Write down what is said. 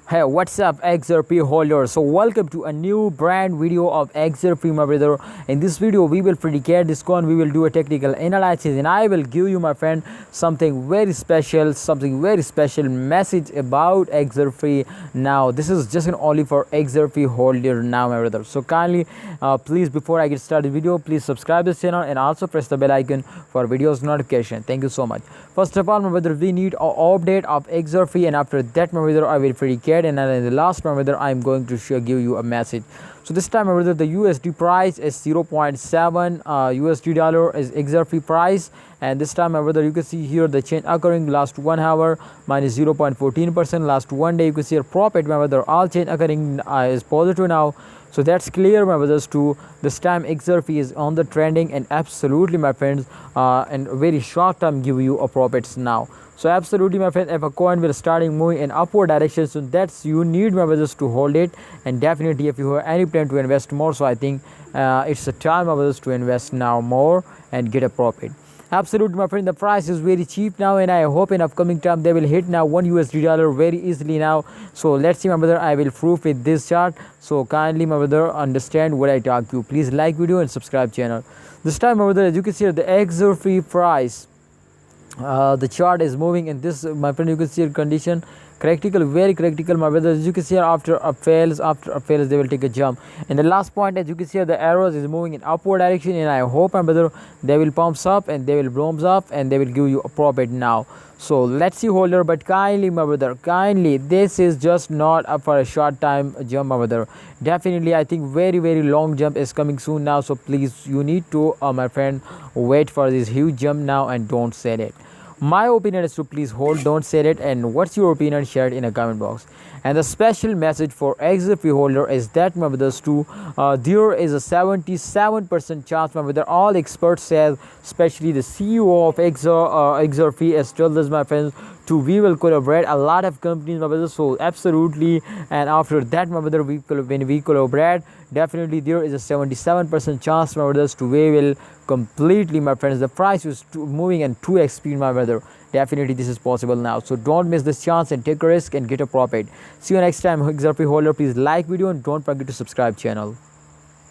Hey, what's up XRP holder? So welcome to a new brand video of XRP, my brother. In this video we will predicate this coin, we will do a technical analysis, and I will give you, my friend, something very special message about XRP. Now this is just an only for XRP holder now, my brother. So kindly please, before I get started video, please subscribe this channel and also press the bell icon for videos notification. Thank you so much. First of all, my brother, we need an update of XRP, and after that, my brother, I will predicate, and then in the last, my brother, I am going to give you a message. So this time, my brother, the USD price is 0.7 USD dollar is XRP price, and this time, my brother, you can see here the change occurring last 1 hour minus 0.14%. Last 1 day, you can see a profit, my brother, all change occurring is positive now. So that's clear, my brothers, too. This time XRP is on the trending, and absolutely, my friends, and very short term give you a profits now. So absolutely, my friend, if a coin will starting moving in upward direction, so that's you need, my brothers, to hold it. And definitely, if you have any plan to invest more, so I think it's the time, my brothers, to invest now more and get a profit. Absolutely, my friend, the price is very cheap now, and I hope in upcoming time they will hit now 1 USD dollar very easily now. So let's see, my brother, I will prove with this chart. So kindly, my brother, understand what I talk to. Please like video and subscribe channel. This time, my brother, as you can see, the XRP price, the chart is moving in this, my friend, you can see a condition critical, very critical, my brother. As you can see, after a fails they will take a jump. And the last point, as you can see, the arrows is moving in upward direction, and I hope, my brother, they will pumps up and they will blooms up and they will give you a profit now. So let's see, holder, but kindly, my brother, kindly, this is just not up for a short time jump, my brother. Definitely, I think very long jump is coming soon now. So please, you need to, my friend, wait for this huge jump now and don't sell it. My opinion is to please hold, don't sell it. And what's your opinion? Share it in a comment box. And the special message for XRP holder is that, my brothers, too, there is a 77% chance, my brother. All experts say, especially the CEO of XRP has told us, my friends, to we will collaborate a lot of companies, my brother. So absolutely, and after that, my brother, when we collaborate, definitely there is a 77% chance, my brothers, to we will completely, my friends, the price is moving in 2x speed, my brother. Definitely this is possible now. So don't miss this chance and take a risk and get a profit. See you next time, XRP holder. Please like video and don't forget to subscribe channel.